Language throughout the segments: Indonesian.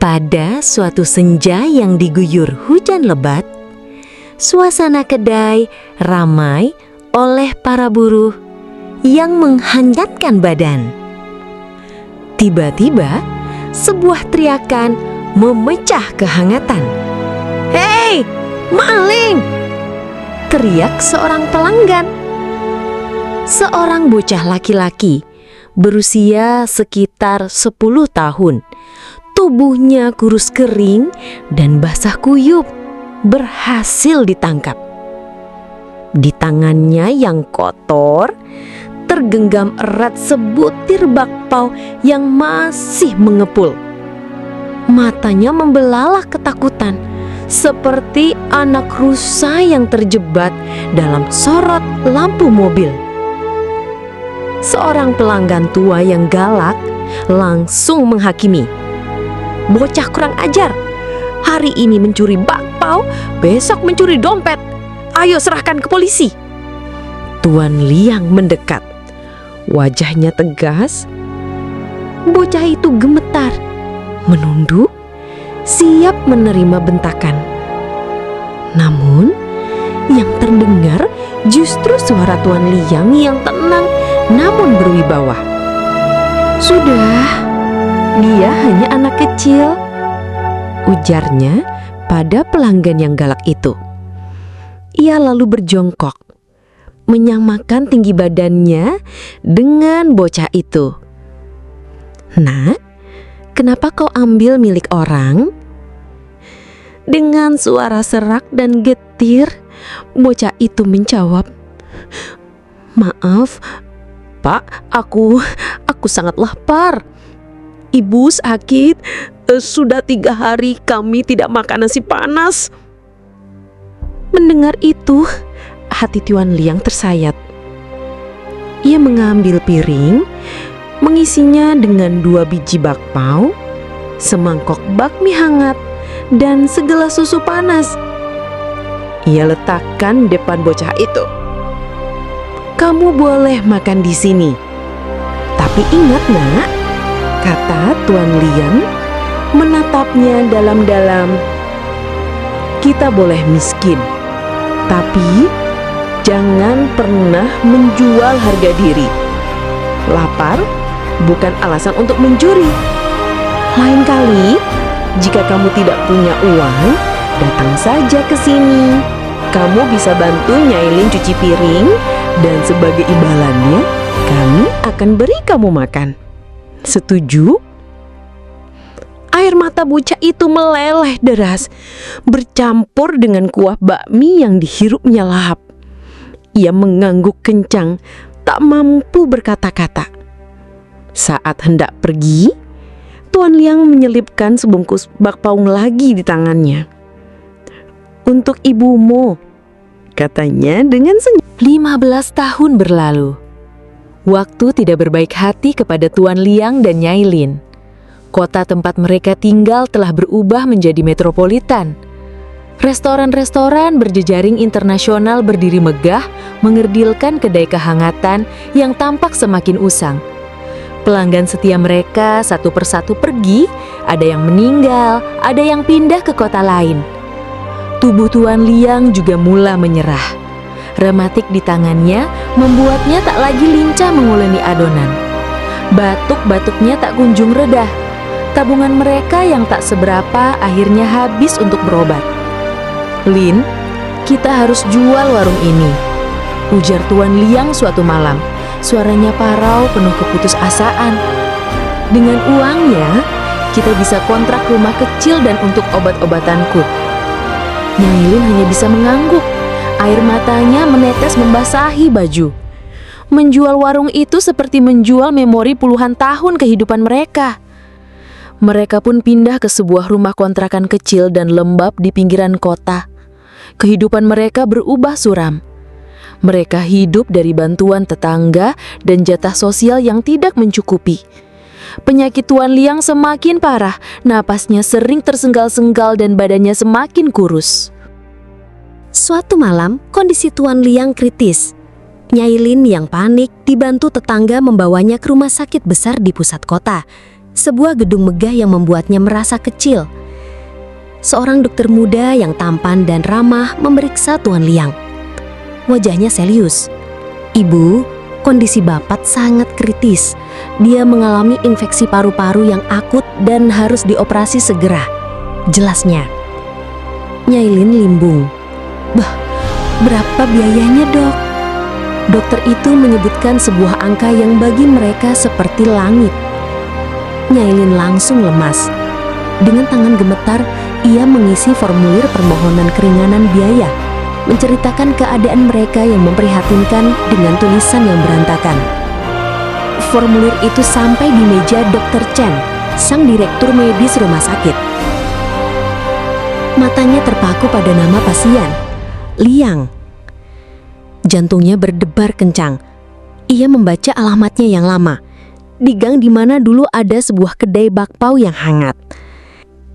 Pada suatu senja yang diguyur hujan lebat, suasana kedai ramai oleh para buruh yang menghangatkan badan. Tiba-tiba, sebuah teriakan memecah kehangatan. "Hei, maling!" teriak seorang pelanggan. Seorang bocah laki-laki berusia sekitar 10 tahun. Tubuhnya kurus kering dan basah kuyup, berhasil ditangkap. Di tangannya yang kotor tergenggam erat sebutir bakpao yang masih mengepul. Matanya membelalak ketakutan, seperti anak rusa yang terjebak dalam sorot lampu mobil. Seorang pelanggan tua yang galak langsung menghakimi. "Bocah kurang ajar, hari ini mencuri bakpao, besok mencuri dompet. Ayo serahkan ke polisi." Tuan Liang mendekat. Wajahnya tegas. Bocah itu gemetar, menunduk, siap menerima bentakan. Namun, yang terdengar justru suara Tuan Liang yang tenang namun berwibawa. "Sudah, dia hanya anak kecil," ujarnya pada pelanggan yang galak itu. Ia lalu berjongkok, menyamakan tinggi badannya dengan bocah itu. "Nak, kenapa kau ambil milik orang?" Dengan suara serak dan getir, bocah itu menjawab, "Maaf, Pak, aku sangat lapar. Ibu sakit, sudah 3 hari kami tidak makan nasi panas." Mendengar itu, hati Tuan Liang tersayat. Ia mengambil piring, mengisinya dengan 2 biji bakpao, semangkok bakmi hangat, dan segelas susu panas. Ia letakkan di depan bocah itu. "Kamu boleh makan di sini. Tapi ingat, Nak," kata Tuan Liang menatapnya dalam-dalam, "kita boleh miskin, tapi jangan pernah menjual harga diri. Lapar bukan alasan untuk mencuri. Lain kali, jika kamu tidak punya uang, datang saja ke sini. Kamu bisa bantu Nyailin cuci piring, dan sebagai imbalannya, kami akan beri kamu makan. Setuju?" Air mata bocah itu meleleh deras, bercampur dengan kuah bakmi yang dihirupnya lahap. Ia mengangguk kencang, tak mampu berkata-kata. Saat hendak pergi, Tuan Liang menyelipkan sebungkus bakpao lagi di tangannya. "Untuk ibumu," katanya dengan senyum. 15 tahun berlalu. Waktu tidak berbaik hati kepada Tuan Liang dan Nyailin. Kota tempat mereka tinggal telah berubah menjadi metropolitan. Restoran-restoran berjejaring internasional berdiri megah, mengerdilkan kedai kehangatan yang tampak semakin usang. Pelanggan setia mereka satu persatu pergi, ada yang meninggal, ada yang pindah ke kota lain. Tubuh Tuan Liang juga mula menyerah. Rematik di tangannya membuatnya tak lagi lincah menguleni adonan. Batuk-batuknya tak kunjung redah. Tabungan mereka yang tak seberapa akhirnya habis untuk berobat. "Lin, kita harus jual warung ini," ujar Tuan Liang suatu malam. Suaranya parau penuh keputusasaan. "Dengan uangnya, kita bisa kontrak rumah kecil dan untuk obat-obatanku." Nyailin hanya bisa mengangguk. Air matanya menetes membasahi baju. Menjual warung itu seperti menjual memori puluhan tahun kehidupan mereka. Mereka pun pindah ke sebuah rumah kontrakan kecil dan lembab di pinggiran kota. Kehidupan mereka berubah suram. Mereka hidup dari bantuan tetangga dan jatah sosial yang tidak mencukupi. Penyakit Tuan Liang semakin parah, napasnya sering tersenggal-senggal dan badannya semakin kurus. Suatu malam, kondisi Tuan Liang kritis. Nyailin yang panik dibantu tetangga membawanya ke rumah sakit besar di pusat kota. Sebuah gedung megah yang membuatnya merasa kecil. Seorang dokter muda yang tampan dan ramah memeriksa Tuan Liang. Wajahnya serius. "Ibu, kondisi Bapak sangat kritis. Dia mengalami infeksi paru-paru yang akut dan harus dioperasi segera," jelasnya. Nyailin limbung. "Bah, berapa biayanya, Dok?" Dokter itu menyebutkan sebuah angka yang bagi mereka seperti langit. Nyailin langsung lemas. Dengan tangan gemetar, ia mengisi formulir permohonan keringanan biaya, menceritakan keadaan mereka yang memprihatinkan dengan tulisan yang berantakan. Formulir itu sampai di meja Dr. Chen, sang direktur medis rumah sakit. Matanya terpaku pada nama pasien, Liang. Jantungnya berdebar kencang. Ia membaca alamatnya yang lama, di gang di mana dulu ada sebuah kedai bakpao yang hangat.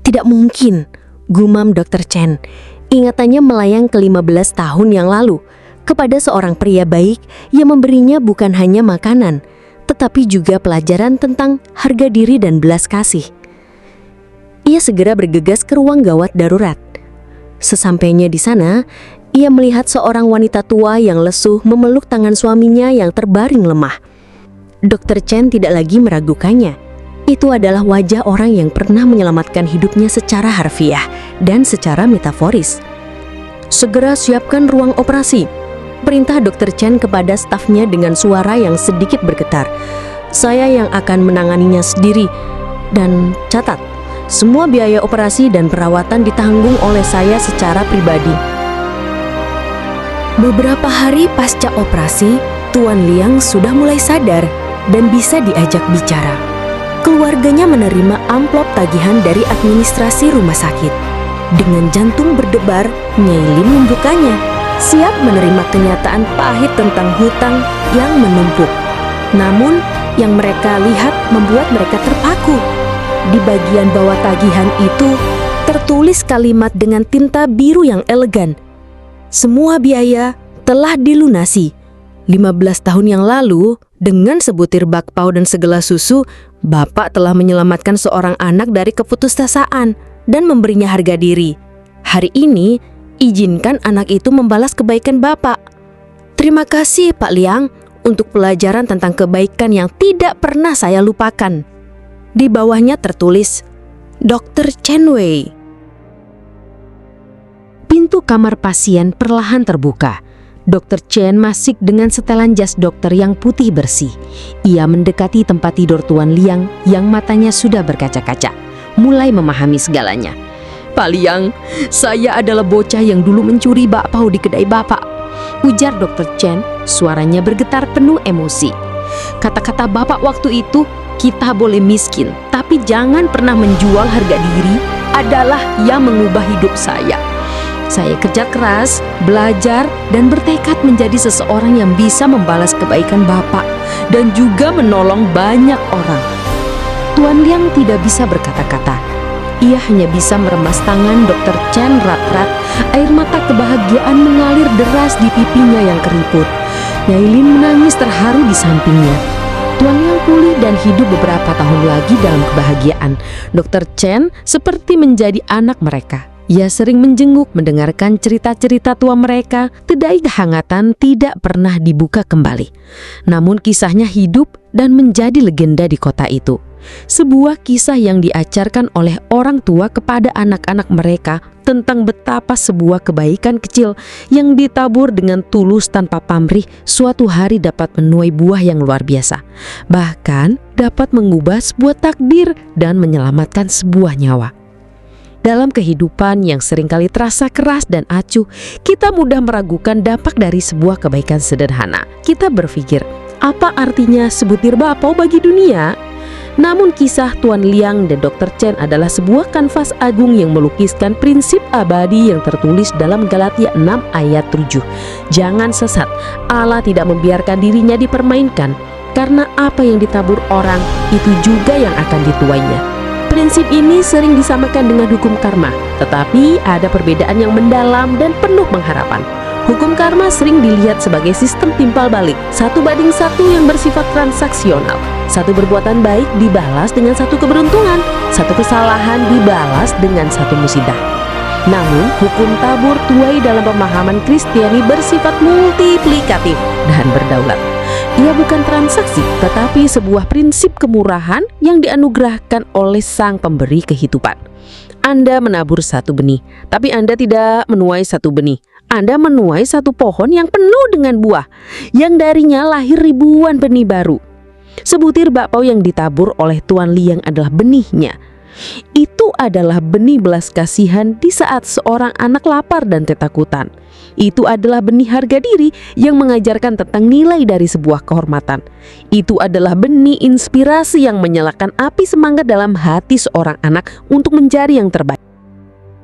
Tidak mungkin, gumam Dr. Chen. Ingatannya melayang ke 15 tahun yang lalu, kepada seorang pria baik yang memberinya bukan hanya makanan, tetapi juga pelajaran tentang harga diri dan belas kasih. Ia segera bergegas ke ruang gawat darurat. Sesampainya di sana, ia melihat seorang wanita tua yang lesuh memeluk tangan suaminya yang terbaring lemah. Dr. Chen tidak lagi meragukannya. Itu adalah wajah orang yang pernah menyelamatkan hidupnya secara harfiah dan secara metaforis. "Segera siapkan ruang operasi," perintah Dr. Chen kepada stafnya dengan suara yang sedikit bergetar. "Saya yang akan menanganinya sendiri. Dan catat, semua biaya operasi dan perawatan ditanggung oleh saya secara pribadi." Beberapa hari pasca operasi, Tuan Liang sudah mulai sadar dan bisa diajak bicara. Keluarganya menerima amplop tagihan dari administrasi rumah sakit. Dengan jantung berdebar, Nyailin membukanya, siap menerima kenyataan pahit tentang hutang yang menumpuk. Namun, yang mereka lihat membuat mereka terpaku. Di bagian bawah tagihan itu, tertulis kalimat dengan tinta biru yang elegan. "Semua biaya telah dilunasi. 15 tahun yang lalu, dengan sebutir bakpao dan segelas susu, Bapak telah menyelamatkan seorang anak dari keputusasaan dan memberinya harga diri. Hari ini, izinkan anak itu membalas kebaikan Bapak. Terima kasih Pak Liang untuk pelajaran tentang kebaikan yang tidak pernah saya lupakan." Di bawahnya tertulis, Dr. Chen Wei. Pintu kamar pasien perlahan terbuka. Dr. Chen masuk dengan setelan jas dokter yang putih bersih. Ia mendekati tempat tidur Tuan Liang yang matanya sudah berkaca-kaca, mulai memahami segalanya. "Pak Liang, saya adalah bocah yang dulu mencuri bakpao di kedai Bapak," ujar Dr. Chen, suaranya bergetar penuh emosi. "Kata-kata Bapak waktu itu, kita boleh miskin, tapi jangan pernah menjual harga diri, adalah yang mengubah hidup saya. Saya kerja keras, belajar, dan bertekad menjadi seseorang yang bisa membalas kebaikan Bapak dan juga menolong banyak orang." Tuan Liang tidak bisa berkata-kata. Ia hanya bisa meremas tangan Dr. Chen rat-rat. Air mata kebahagiaan mengalir deras di pipinya yang keriput. Nyailin menangis terharu di sampingnya. Tuan Liang pulih dan hidup beberapa tahun lagi dalam kebahagiaan. Dr. Chen seperti menjadi anak mereka. Ia sering menjenguk, mendengarkan cerita-cerita tua mereka. Kedai kehangatan tidak pernah dibuka kembali. Namun kisahnya hidup dan menjadi legenda di kota itu. Sebuah kisah yang diajarkan oleh orang tua kepada anak-anak mereka tentang betapa sebuah kebaikan kecil yang ditabur dengan tulus tanpa pamrih suatu hari dapat menuai buah yang luar biasa. Bahkan dapat mengubah sebuah takdir dan menyelamatkan sebuah nyawa. Dalam kehidupan yang seringkali terasa keras dan acuh, kita mudah meragukan dampak dari sebuah kebaikan sederhana. Kita berpikir, apa artinya sebutir bakpao bagi dunia? Namun kisah Tuan Liang dan Dr. Chen adalah sebuah kanvas agung yang melukiskan prinsip abadi yang tertulis dalam Galatia 6 ayat 7. Jangan sesat, Allah tidak membiarkan dirinya dipermainkan, karena apa yang ditabur orang, itu juga yang akan dituainya. Prinsip ini sering disamakan dengan hukum karma, tetapi ada perbedaan yang mendalam dan penuh pengharapan. Hukum karma sering dilihat sebagai sistem timpal balik, 1:1 yang bersifat transaksional. Satu perbuatan baik dibalas dengan satu keberuntungan, satu kesalahan dibalas dengan satu musibah. Namun, hukum tabur tuai dalam pemahaman Kristiani bersifat multiplikatif dan berdaulat. Ia bukan transaksi, tetapi sebuah prinsip kemurahan yang dianugerahkan oleh Sang Pemberi kehidupan. Anda menabur satu benih, tapi Anda tidak menuai satu benih. Anda menuai satu pohon yang penuh dengan buah, yang darinya lahir ribuan benih baru. Sebutir bakpao yang ditabur oleh Tuan Liang adalah benihnya. Itu adalah benih belas kasihan di saat seorang anak lapar dan ketakutan. Itu adalah benih harga diri yang mengajarkan tentang nilai dari sebuah kehormatan. Itu adalah benih inspirasi yang menyalakan api semangat dalam hati seorang anak untuk mencari yang terbaik.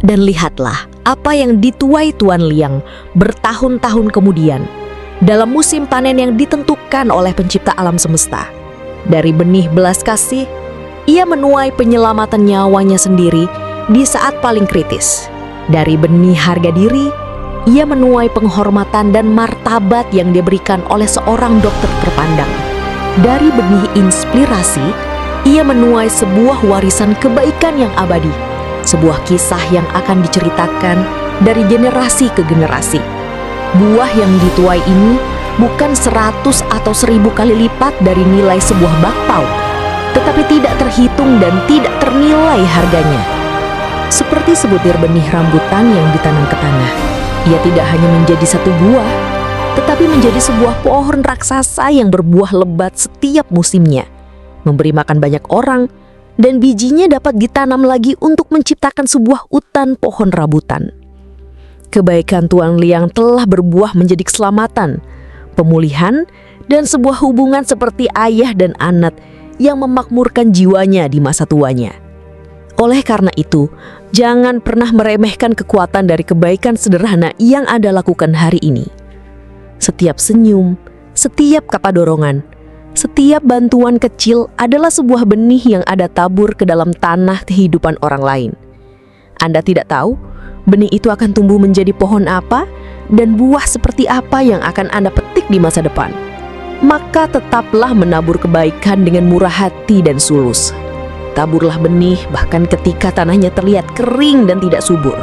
Dan lihatlah apa yang dituai Tuan Liang bertahun-tahun kemudian dalam musim panen yang ditentukan oleh pencipta alam semesta. Dari benih belas kasih, ia menuai penyelamatan nyawanya sendiri di saat paling kritis. Dari benih harga diri, ia menuai penghormatan dan martabat yang diberikan oleh seorang dokter terpandang. Dari benih inspirasi, ia menuai sebuah warisan kebaikan yang abadi, sebuah kisah yang akan diceritakan dari generasi ke generasi. Buah yang dituai ini bukan 100 atau 1000 kali lipat dari nilai sebuah bakpao, tetapi tidak terhitung dan tidak ternilai harganya. Seperti sebutir benih rambutan yang ditanam ke tanah, ia tidak hanya menjadi satu buah, tetapi menjadi sebuah pohon raksasa yang berbuah lebat setiap musimnya, memberi makan banyak orang, dan bijinya dapat ditanam lagi untuk menciptakan sebuah hutan pohon rambutan. Kebaikan Tuan Liang telah berbuah menjadi keselamatan, pemulihan, dan sebuah hubungan seperti ayah dan anak yang memakmurkan jiwanya di masa tuanya. Oleh karena itu, jangan pernah meremehkan kekuatan dari kebaikan sederhana yang Anda lakukan hari ini. Setiap senyum, setiap kata dorongan, setiap bantuan kecil adalah sebuah benih yang Anda tabur ke dalam tanah kehidupan orang lain. Anda tidak tahu benih itu akan tumbuh menjadi pohon apa dan buah seperti apa yang akan Anda petik di masa depan. Maka tetaplah menabur kebaikan dengan murah hati dan tulus. Taburlah benih bahkan ketika tanahnya terlihat kering dan tidak subur.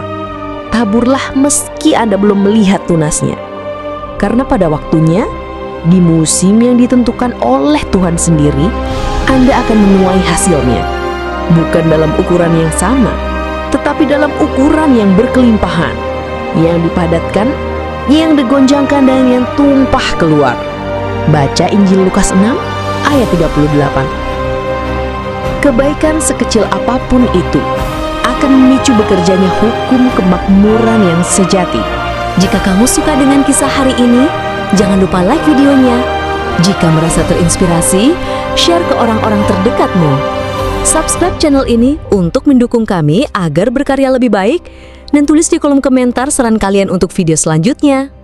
Taburlah meski Anda belum melihat tunasnya. Karena pada waktunya, di musim yang ditentukan oleh Tuhan sendiri, Anda akan menuai hasilnya. Bukan dalam ukuran yang sama, tetapi dalam ukuran yang berkelimpahan, yang dipadatkan, yang digonjangkan dan yang tumpah keluar. Baca Injil Lukas 6 ayat 38. Kebaikan sekecil apapun itu akan memicu bekerjanya hukum kemakmuran yang sejati. Jika kamu suka dengan kisah hari ini, jangan lupa like videonya. Jika merasa terinspirasi, share ke orang-orang terdekatmu. Subscribe channel ini untuk mendukung kami agar berkarya lebih baik, dan tulis di kolom komentar saran kalian untuk video selanjutnya.